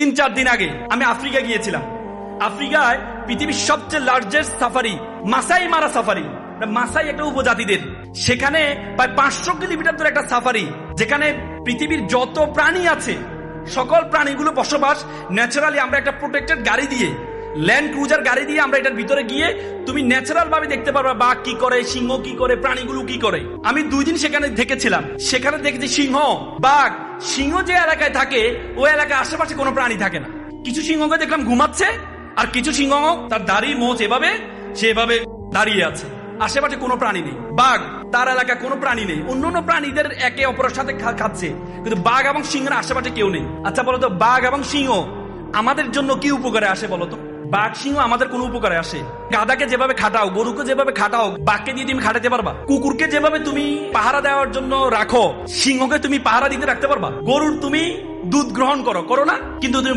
3-4 দিন আগে আমি আফ্রিকা গিয়েছিলাম। আফ্রিকায় পৃথিবীর সবচেয়ে লার্জেস্ট সাফারি মাসাই মারা সাফারি, মাসাই একটা উপজাতিদের, সেখানে প্রায় 500 কিলোমিটার ধরে একটা সাফারি, যেখানে পৃথিবীর যত প্রাণী আছে সকল প্রাণীগুলো বসবাস। ন্যাচারালি আমরা একটা প্রোটেক্টেড গাড়ি দিয়ে, ল্যান্ড ক্রুজার গাড়ি দিয়ে আমরা এটার ভিতরে গিয়ে তুমি ন্যাচারাল ভাবে দেখতে পারবা বাঘ কি করে, সিংহ কি করে, প্রাণীগুলো কি করে। আমি 2 দিন সেখানে দেখেছিলাম। সেখানে দেখেছি সিংহ, বাঘ। সিংহ যে এলাকায় থাকে ওই এলাকায় আশেপাশে কোনো প্রাণী থাকে না। কিছু সিংহকে দেখলাম ঘুমাচ্ছে, আর কিছু সিংহ তার দাড়ি মোচ এভাবে সেভাবে দাঁড়িয়ে আছে, আশেপাশে কোনো প্রাণী নেই। বাঘ, তার এলাকায় কোনো প্রাণী নেই, অন্যান্য প্রাণীদের একে অপরের সাথে খাচ্ছে, কিন্তু বাঘ এবং সিংহের আশেপাশে কেউ নেই। আচ্ছা বলতো, বাঘ এবং সিংহ আমাদের জন্য কি উপকারে আসে বলতো? বাঘ সিংহ আমাদের কোন উপকারে আসে? গাধাকে যেভাবে খাটাও, গরুকে যেভাবে খাটাও, বাঘকে দিয়ে তুমি খাটাতে পারবা? কুকুরকে যেভাবে তুমি পাহারা দেওয়ার জন্য রাখো, সিংহকে তুমি পাহারা দিতে রাখতে পারবা? গরুর তুমি দুধ গ্রহণ করো না, কিন্তু তুমি